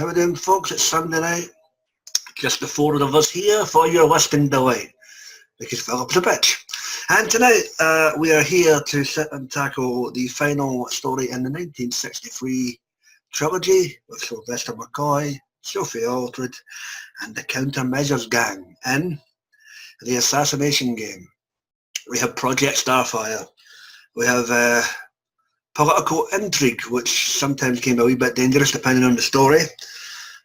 How we doing, folks? It's Sunday night. Just the four of us here for your listening delight, because Philip's a bitch. And tonight we are here to sit and tackle the final story in the 1963 trilogy with Sylvester McCoy, Sophie Aldred, and the Countermeasures Gang in the Assassination Game. We have Project Starfire. We have political intrigue, which sometimes came a wee bit dangerous depending on the story.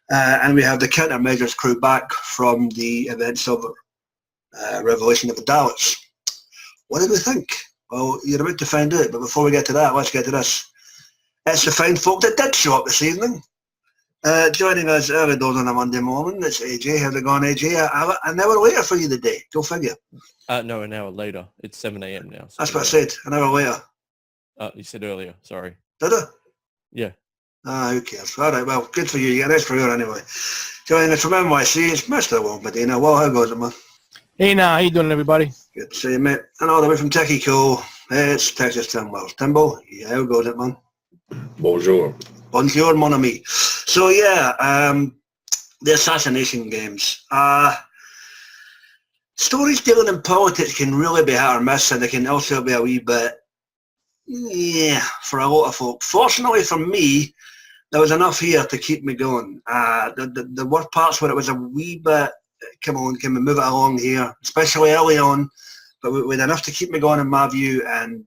And we have the Countermeasures crew back from the events of Revelation of the Daleks. What did we think? Well, you're about to find out, but before we get to that, let's get to this. It's the fine folk that did show up this evening. Joining us early doors on a Monday morning, it's AJ. How's it going, AJ? An hour later for you today. Go figure. No, an hour later. It's 7 a.m. now. So that's what I said. An hour later. You said earlier. Sorry. Did I? Yeah. Who cares? All right, well, good for you. You get an extra hour anyway. Joining us from NYC, it's Mr. Will Medina. Well, how goes it, man? Hey, now, how you doing, everybody? Good to see you, mate. And all the way from Techie Cool, it's Texas Tim Wells. Timbo, yeah, how goes it, man? Bonjour. Bonjour, mon ami. So, yeah, the Assassination Games. Stories dealing in politics can really be hit or miss, and they can also be a wee bit, yeah, for a lot of folk. Fortunately for me, there was enough here to keep me going. The worst parts where it was a wee bit, come on, can we move it along here, especially early on, but with enough to keep me going in my view, and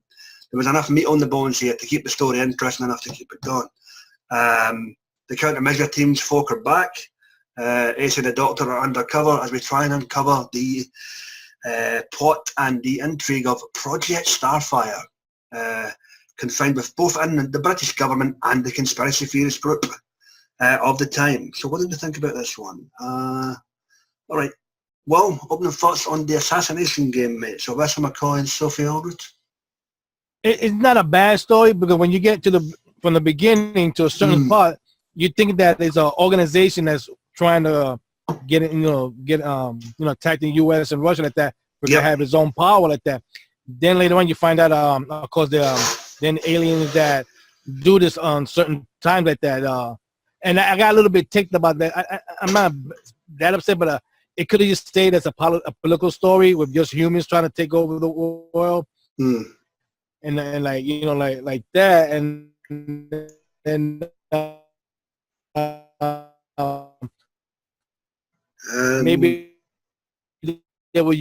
there was enough meat on the bones here to keep the story interesting enough to keep it going. The countermeasure team's folk are back. Ace and the Doctor are undercover as we try and uncover the plot and the intrigue of Project Starfire, confined with both in the British government and the conspiracy theorist group of the time. So what did you think about this one? All right, well, opening thoughts on the Assassination Game, mate. So Sylvester McCoy and Sophie Aldred. It's not a bad story, because when you get to from the beginning to a certain part, you think that it's an organization that's trying to get attack the U.S. and Russia like that, because they have its own power like that. Then later on, you find out, of course, then aliens that do this on certain times like that. And I got a little bit ticked about that. I'm not that upset, but it could have just stayed as a political story with just humans trying to take over the world, and like like that, and maybe they were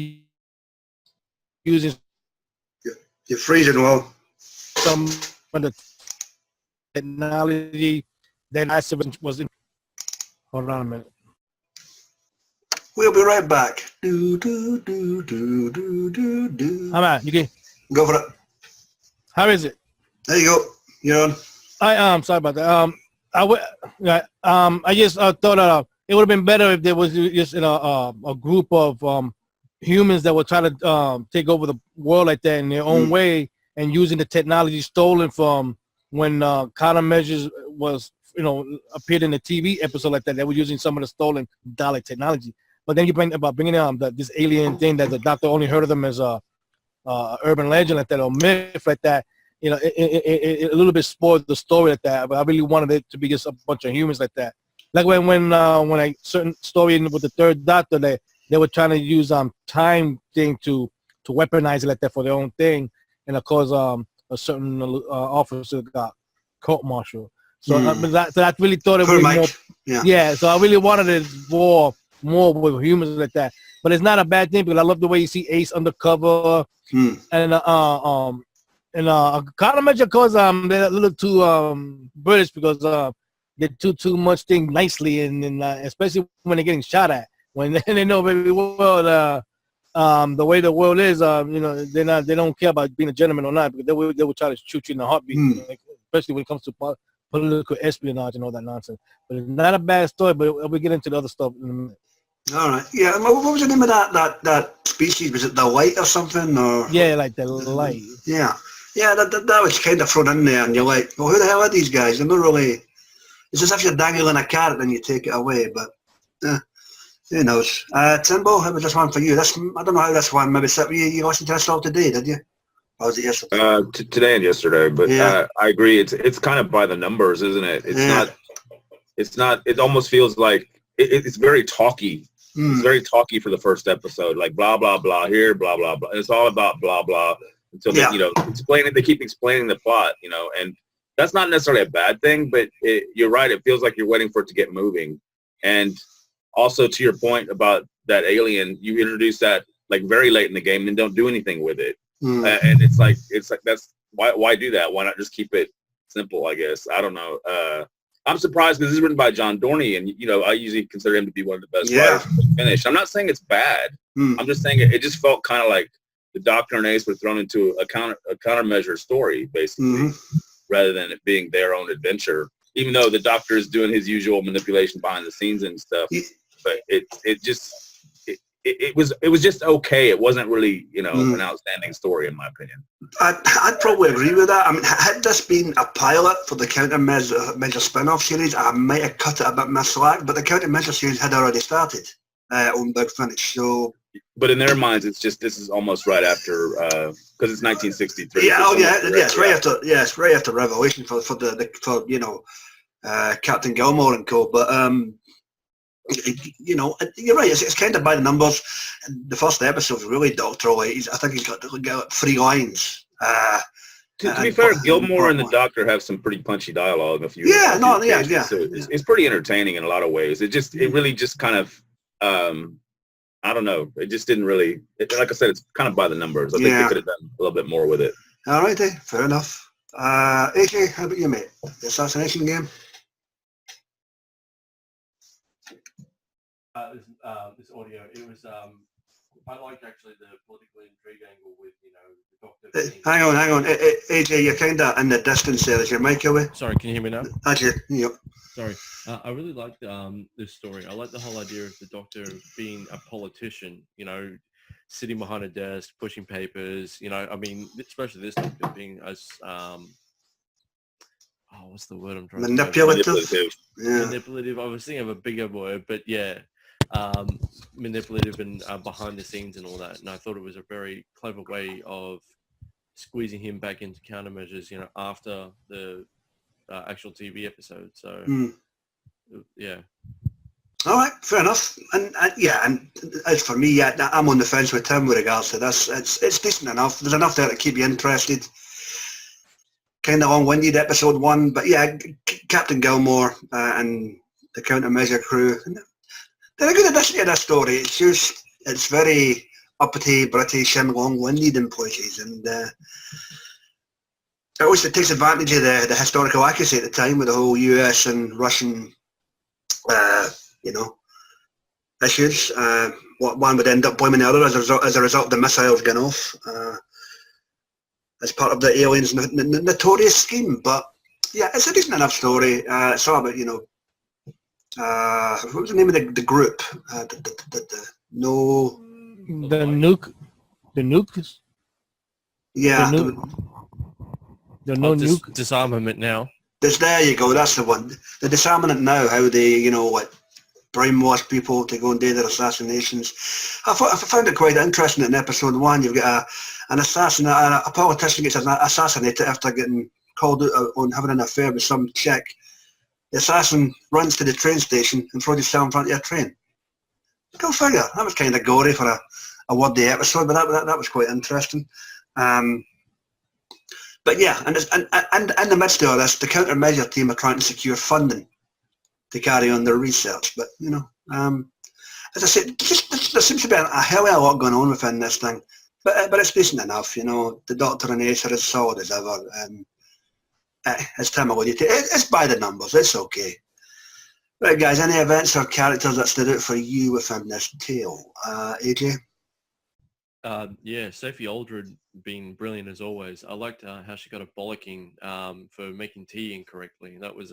using. You're freezing, well. Some of the technology that I was in. Hold on a minute. We'll be right back. Do, do, do, do, do, do, do. I'm out. You can go for it. How is it? There you go. You're on. Sorry about that. I just thought it would have been better if there was just a group of humans that were trying to take over the world like that in their own way, and using the technology stolen from when Countermeasures was appeared in the TV episode like that. They were using some of the stolen Dalek technology. But then you bringing this alien thing that the Doctor only heard of them as a urban legend like that, or myth like that. It a little bit spoiled the story like that. But I really wanted it to be just a bunch of humans like that. Like when a certain story with the Third Doctor, they were trying to use time thing to weaponize it like that for their own thing, and of course a certain officer got court-martialed. So I really thought it would be more. Yeah. So I really wanted it more with humans like that. But it's not a bad thing, because I love the way you see Ace undercover, and Countermeasure, cause they're a little too British, because they do too much thing nicely, and especially when they're getting shot at, when they know very well the way the world is, they don't care about being a gentleman or not, because they will try to shoot you in the heartbeat, especially when it comes to political espionage and all that nonsense. But it's not a bad story, but we'll get into the other stuff in a minute. All right. Yeah. What was the name of that species? Was it the light or something? Or yeah, like the light. Yeah. Yeah. That was kind of thrown in there, and you're like, well, who the hell are these guys? They're not really. It's as if you're dangling a carrot and you take it away, but who knows? Timbo, how was this one for you? I don't know how this one maybe set. You listened to this all today, did you? Or was it yesterday? Today and yesterday, but I agree. It's kind of by the numbers, isn't it? It's not. It's not. It almost feels like it's very talky. It's very talky for the first episode, like blah blah blah here, blah blah blah. And it's all about blah blah until they, explaining. They keep explaining the plot, and that's not necessarily a bad thing. But you're right. It feels like you're waiting for it to get moving. And also to your point about that alien, you introduce that like very late in the game and don't do anything with it. And it's like that's why do that? Why not just keep it simple? I guess I don't know. I'm surprised because this is written by John Dorney, and I usually consider him to be one of the best writers to finish. I'm not saying it's bad. I'm just saying it just felt kind of like the Doctor and Ace were thrown into a countermeasure story, basically, rather than it being their own adventure. Even though the Doctor is doing his usual manipulation behind the scenes and stuff, but it was just okay. It wasn't really an outstanding story in my opinion. I'd probably agree with that. I mean, had this been a pilot for the Countermeasure spin-off series, I might have cut it a bit more slack, but the Countermeasure series had already started on Big Finish. So, but in their minds, it's just this is almost right after because it's 1963. It's right after Revelation for Captain Gilmore and co. But you're right. It's kind of by the numbers. The first episode's really doctoral. I think he's got 3 lines. To be fair, Gilmore and the Doctor have some pretty punchy dialogue. So it's pretty entertaining in a lot of ways. It really just kind of I don't know. It just didn't really. Like I said, it's kind of by the numbers. I think they could have done a little bit more with it. All right, fair enough. AJ, how about you, mate? The Assassination Game. This audio, it was I like actually the political intrigue angle with the Doctor. Hang on, AJ, you're kind of in the distance there. Is your mic away? Sorry, can you hear me now? Actually, yep. Sorry, I really like this story. I like the whole idea of the Doctor being a politician. Sitting behind a desk, pushing papers. I mean, especially this Doctor being as what's the word I'm trying to say? Manipulative. Yeah. Manipulative. I was thinking of a bigger word, but yeah. Manipulative and behind the scenes and all that, and I thought it was a very clever way of squeezing him back into countermeasures, after the actual TV episode. So, yeah. All right, fair enough. And as for me, I'm on the fence with Tim with regards to this. It's decent enough. There's enough there to keep you interested. Kind of long-winded episode 1, but Captain Gilmore and the countermeasure crew. They're a good addition to this story. It's very uppity, British, and long-winded in places, and it also takes advantage of the historical accuracy at the time with the whole US and Russian, issues. One would end up blaming the other as a result of the missiles going off as part of the aliens' notorious scheme. But yeah, it's a decent enough story. It's all about what was the name of the group? The nuke. Yeah. The no nuke. Disarmament now. There you go. That's the one. The disarmament now. How they, brainwash people to go and do their assassinations. I found it quite interesting in episode 1. You've got an assassin, a politician gets assassinated after getting called out on having an affair with some chick. The assassin runs to the train station and throws himself in front of a train. Go figure. That was kind of gory for a one-day episode, but that was quite interesting. But yeah, and in the midst of all this, the countermeasure team are trying to secure funding to carry on their research. But as I said, there seems to be a hell of a lot going on within this thing. But it's decent enough. The Doctor and Ace are as solid as ever. As Tim alluded to, it's by the numbers. It's okay. Right, guys, any events or characters that stood out for you within this tale? AJ? Sophie Aldred being brilliant as always. I liked how she got a bollocking for making tea incorrectly. That was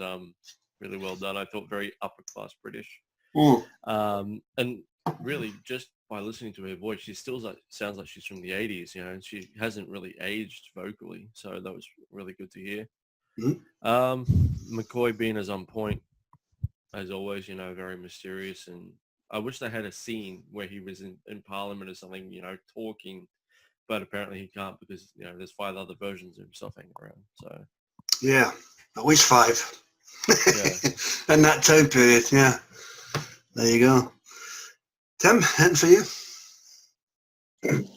really well done. I thought very upper class British. And really, just by listening to her voice, she still sounds like she's from the 80s, and she hasn't really aged vocally. So that was really good to hear. McCoy being as on point as always, very mysterious, and I wish they had a scene where he was in Parliament or something, talking, but apparently he can't because there's 5 other versions of himself hanging around. So yeah, at least 5. In that time period, yeah. There you go. Tim, anything for you?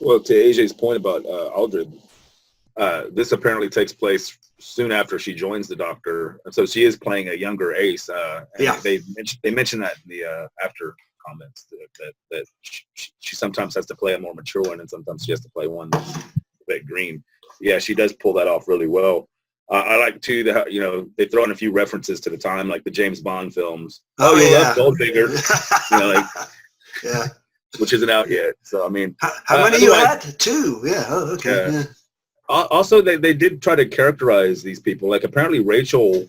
Well, to AJ's point about Aldred, this apparently takes place soon after she joins the Doctor, and so she is playing a younger Ace. And they mentioned that in the after comments that she sometimes has to play a more mature one, and sometimes she has to play one that's a bit green. Yeah, she does pull that off really well. I like too that they throw in a few references to the time, like the James Bond films. Oh yeah, Goldfinger. Yeah. Which isn't out yet. So I mean, how many you had? 2. Yeah. Oh, okay. Yeah. Also, they did try to characterize these people. Like apparently Rachel,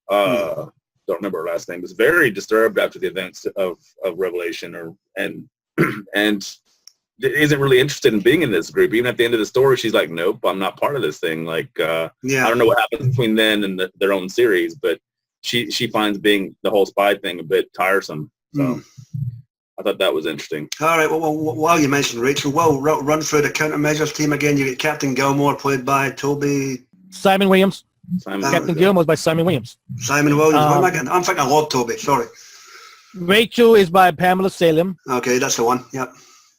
don't remember her last name, was very disturbed after the events of Revelation, and isn't really interested in being in this group. Even at the end of the story, she's like, "Nope, I'm not part of this thing." Like, I don't know what happens between then and their own series, but she finds being the whole spy thing a bit tiresome. So. I thought that was interesting. All right. Well, while you mentioned Rachel, run through the countermeasures team again. You get Captain Gilmore, played by Simon Williams. Captain Gilmore is by Simon Williams. Simon Williams. What am I getting? I'm thinking Lord Toby. Sorry. Rachel is by Pamela Salem. Okay, that's the one. Yep.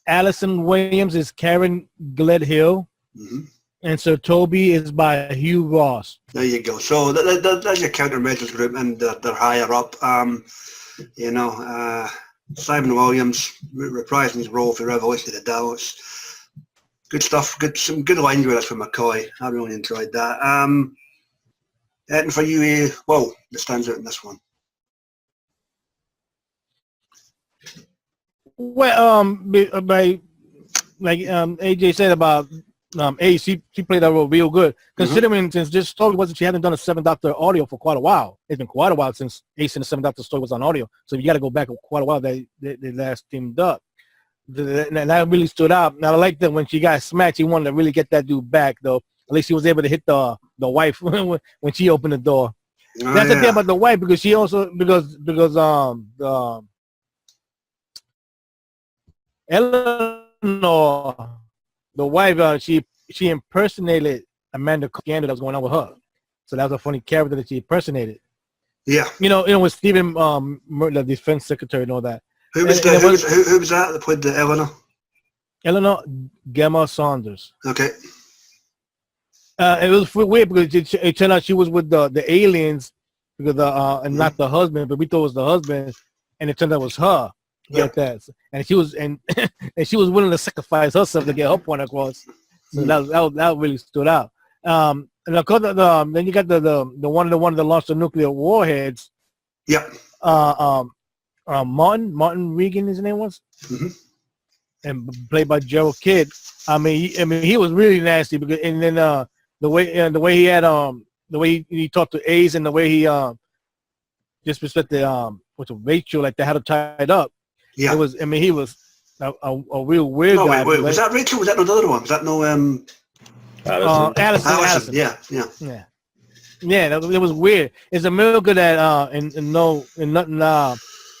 Allison Williams is Karen Gledhill. Mm-hmm. And Sir Toby is by Hugh Ross. There you go. So that's your countermeasures group, and they're higher up. Simon Williams reprising his role for Revelation of the Daleks. Good stuff. Some good line readers from McCoy. I really enjoyed that. And for you, that stands out in this one. Well, AJ said about Ace, she played that role real good. Considering since this story she hadn't done a 7th Doctor audio for quite a while. It's been quite a while since Ace and the 7th Doctor story was on audio. So you got to go back quite a while. They last teamed up. And that really stood out. Now I like that when she got smacked, she wanted to really get that dude back, though. At least she was able to hit the wife when she opened the door. That's the thing about the wife, because she also Eleanor, the wife, she impersonated Amanda Scandal that was going on with her. So that was a funny character that she impersonated. Yeah. With Stephen, the defense secretary and all that. Who was that played the Eleanor? Eleanor Gemma Saunders. Okay. It was weird because it turned out she was with the aliens, because and not the husband, but we thought it was the husband, and it turned out it was her. Yeah. Like that. And she was and she was willing to sacrifice herself to get her point across. So that really stood out. And of course, then you got the one that launched the nuclear warheads. Yep. Martin Regan, his name was, and played by Gerald Kidd. I mean, he was really nasty, because and then the way he had the way he talked to Ace, and the way he disrespected Rachel, like they had her tied up. Yeah. It was. I mean, he was a real weird guy. Wait, was that Rachel? Was that the other one? Was that Allison? Yeah. Yeah, it was weird. It's a miracle that and nothing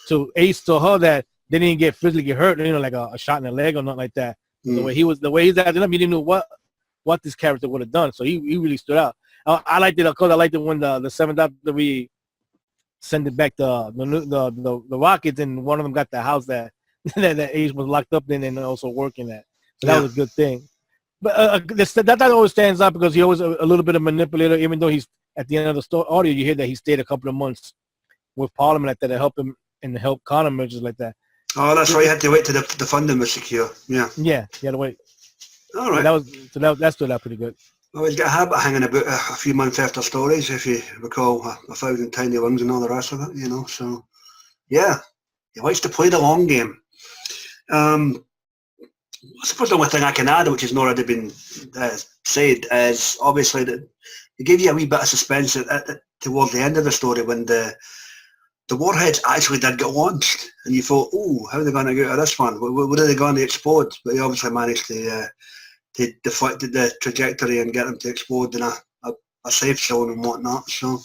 to Ace to her that they didn't get physically hurt, like a shot in the leg or nothing like that. The way he's acting up, he didn't know what this character would have done. So he really stood out. I liked it, of course. I liked it when the 7th Doctor we send it back the rockets, and one of them got the house that Ace was locked up in and also working at. So that was a good thing. But that always stands out, because he always a little bit of manipulator, even though he's at the end of the story audio, you hear that he stayed a couple of months with Parliament like that to help him and help countermeasures like that. Oh, that's why you had to wait till the funding was secure. Yeah. Yeah, you had to wait. All right. That stood out pretty good. Well, he's got a habit of hanging about a few months after stories, if you recall, 1,000 Tiny Wings and all the rest of it, So, yeah, he likes to play the long game. I suppose the only thing I can add, which has not already been said, is obviously that it gave you a wee bit of suspense towards the end of the story when the warheads actually did get launched, and you thought, "Oh, how are they going to get out of this one? What are they going to explode?" But he obviously managed to deflect the trajectory and get them to explode in a safe zone and whatnot. So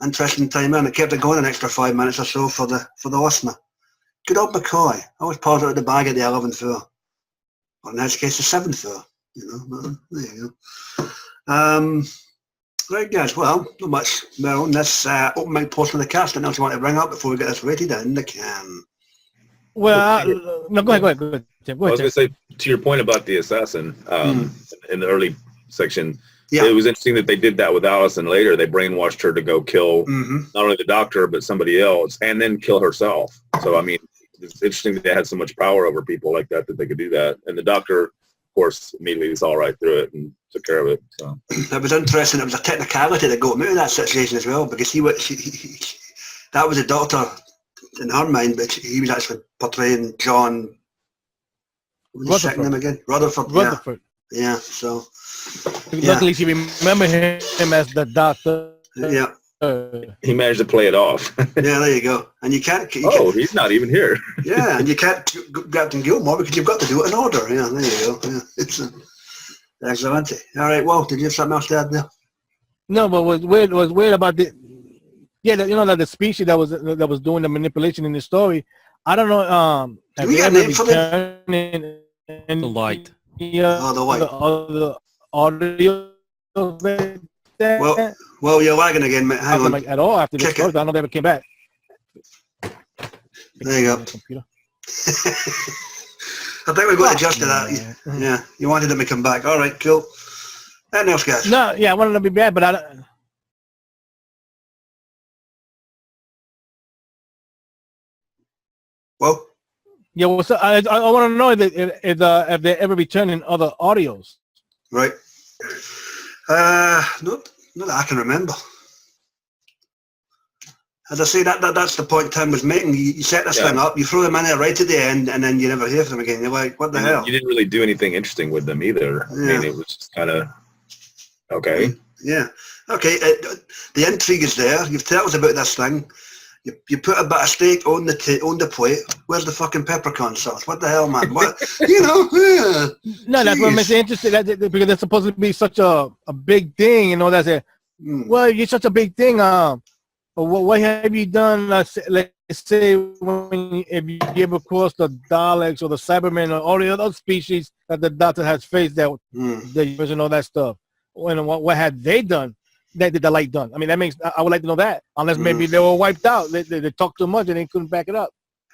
interesting time, and it kept it going an extra 5 minutes or so for the listener. Good old McCoy. Always pulls out the bag at the 11th hour, or in this case, the 7th hour. There you go. Right, guys. Well, not much more on this open mic portion of the cast. Anything else you want to bring up before we get this rated in the can? Well, no, go ahead, Tim. Go I ahead, was Tim. going to say, to your point about the assassin, in the early section, Yeah. it was interesting that they did that with Allison later. They brainwashed her to go kill not only the doctor, but somebody else, and then kill herself. So, I mean, it's interesting that they had so much power over people like that they could do that. And the doctor, of course, immediately saw right through it and took care of it. So It was interesting. It was a technicality that got him out of that situation as well, because that was a doctor in her mind, but he was actually portraying John. What's his second name again? Rutherford. Rutherford. Yeah. So. Luckily, she remembered him as the doctor. Yeah. he managed to play it off. Yeah, there you go. And you can't. He's not even here. Yeah, and you can't Captain Gilmore because you've got to do it in order. Yeah, there you go. Yeah, it's excellent. All right. Well, did you have something else to add there? No, but what was weird about the the species that was doing the manipulation in the story. I don't know. Do we get a name for it? The light. Yeah. The light. The audio. Well, you're lagging again, mate. Hang on. At all after this story. I don't know if they ever came back. There you go. I think we've got to adjust to that. Yeah, you wanted them to come back. All right, cool. Anything else, guys? No, yeah, I wanted them to be bad, but I don't. Well, yeah, well, so I want to know if they're ever returning other audios. Right. Not that I can remember. As I say, that's the point Tim was making. You set this thing up, you throw them in there right at the end, and then you never hear from them again. You're like, what the hell? You didn't really do anything interesting with them either. Yeah. I mean, it was just kind of, okay. Yeah. Okay, the intrigue is there. You've told us about this thing. You put a bit of steak on the plate. Where's the fucking peppercorn sauce? What the hell, man? What? Yeah. No, that's what makes it interesting. Because it's supposed to be such a big thing, that's it. Well, you're such a big thing. What have you done? Let's say if you came across the Daleks or the Cybermen or all the other species that the Doctor has faced that and all that stuff. What had they done? That did the light done? I mean, that makes. I would like to know that. Unless maybe they were wiped out. They talked too much and they couldn't back it up.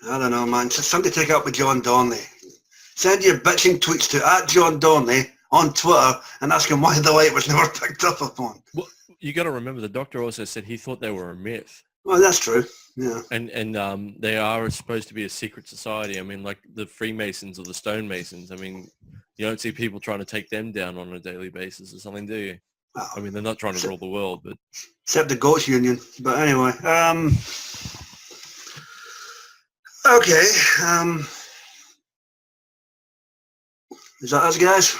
I don't know, man. Somebody take it up with John Donnelly. Send your bitching tweets to @John Donnelly on Twitter and ask him why the light was never picked up upon. Well, you got to remember the Doctor also said he thought they were a myth. Well, that's true. Yeah. And they are supposed to be a secret society. I mean, like the Freemasons or the Stonemasons. I mean, you don't see people trying to take them down on a daily basis or something, do you? Well, I mean, they're not trying to rule the world, but except the Goats Union. But anyway, okay. Is that us, guys?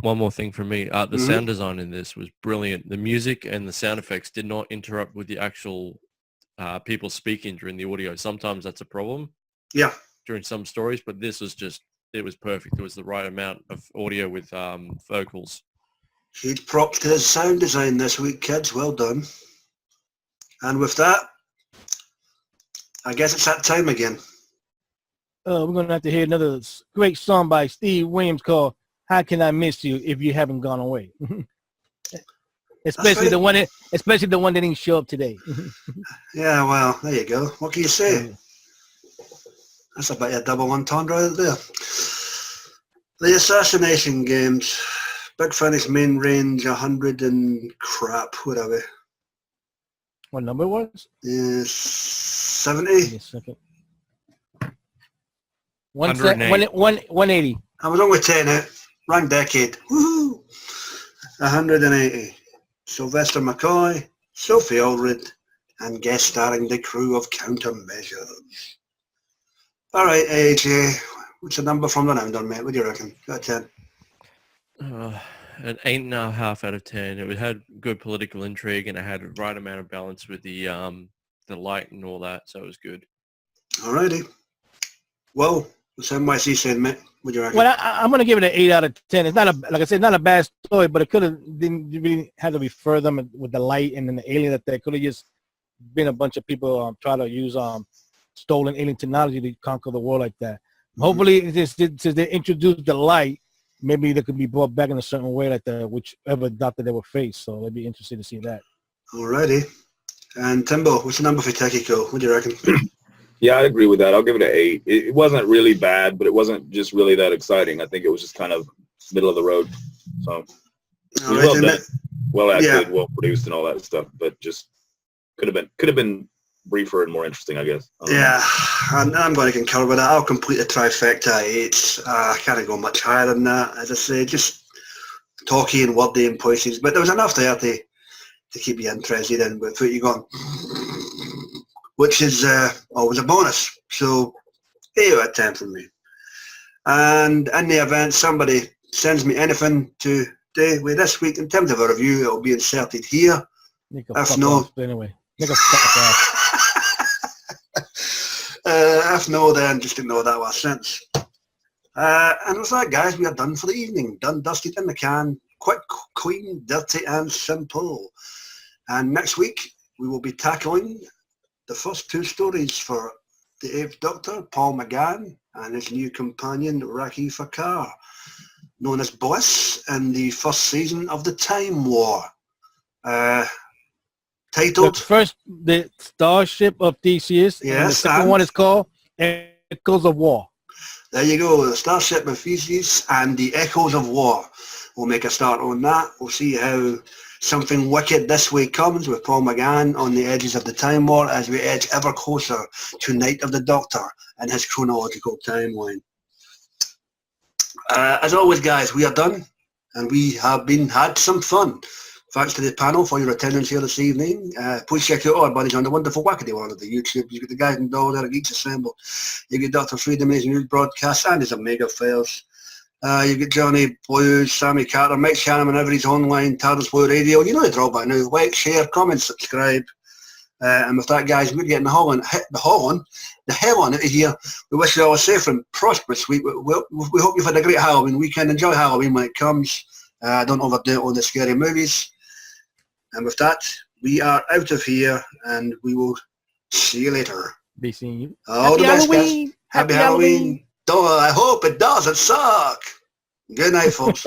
one more thing from me. The sound design in this was brilliant. The music and the sound effects did not interrupt with the actual people speaking during the audio. Sometimes that's a problem. Yeah. During some stories, but this was just, it was perfect. It was the right amount of audio with vocals. Huge props to the sound design this week, kids. Well done. And with that, I guess it's that time again. We're going to have to hear another great song by Steve Williams called "How Can I Miss You If You Haven't Gone Away." especially the one that didn't show up today. Yeah, well, there you go. What can you say? That's about a double entendre right there. The Assassination Games. Big Finish main range 100 and crap. What are we? What number was? 70. 180. I was only 10 out. Wrong decade. Woohoo! 180. Sylvester McCoy, Sophie Aldred, and guest starring the crew of Countermeasures. All right, AJ, what's the number from the number, mate? What do you reckon? Got 10. An 8.5 out of 10. It had good political intrigue and it had the right amount of balance with the light and all that, so it was good. Alrighty. Well, what's NYC saying, mate? What do you reckon? Well, I'm going to give it an 8 out of 10. It's not like I said, not a bad story, but it could have didn't really had to be further with the light and then the alien that there could have just been a bunch of people try to use stolen alien technology to conquer the world like that. Hopefully, since they introduced the light, maybe they could be brought back in a certain way, like whichever doctor they were faced. So it'd be interesting to see that. Alrighty. And Timbo, what's the number for Tekiko? What do you reckon? Yeah, I agree with that. I'll give it an 8. It wasn't really bad, but it wasn't just really that exciting. I think it was just kind of middle of the road. So it was well done, well acted, well produced, and all that stuff. But just could have been briefer and more interesting, I guess. Yeah, and I'm going to concur with that. I'll complete the trifecta 8. I can't go much higher than that. As I say, just talky and wordy and places. But there was enough there to keep you interested in what you got, which is always a bonus. So 8 out of 10 from me. And in the event somebody sends me anything to do with this week in terms of a review, it'll be inserted here. If no, anyway, make a fuck off. If no, then just ignore that last sentence. And with that, guys, we are done for the evening. Done, dusted, in the can. Quick, clean, dirty, and simple. And next week, we will be tackling the first 2 stories for the 8th Doctor, Paul McGann, and his new companion, Raki Fakar, known as Bliss, in the first season of the Time War. Titled... The Starship of Theseus, yes, and the second one is called Echoes of War. There you go, the Starship of Theseus and the Echoes of War. We'll make a start on that. We'll see how something wicked this way comes with Paul McGann on the edges of the Time War as we edge ever closer to Night of the Doctor and his chronological timeline. As always, guys, we are done and we have had some fun. Thanks to the panel for your attendance here this evening. Please check out our buddies on the wonderful Wackity World of the YouTube. You've got the guys and dolls there at Geeks Assemble. You've got Dr. Freedom, Amazing News Broadcast and his Omega Files. You've got Johnny Blues, Sammy Carter, Mike Shannon, and everybody's online, Tardis Blue Radio. You know the draw by now. Like, share, comment, subscribe. And with that, guys, we're getting the hell on out of here. We wish you all a safe and prosperous week. We hope you've had a great Halloween weekend. Enjoy Halloween when it comes. Don't overdo it on the scary movies. And with that, we are out of here, and we will see you later. Be seeing you. All the best, guys. Happy Halloween. I hope it doesn't suck. Good night, folks.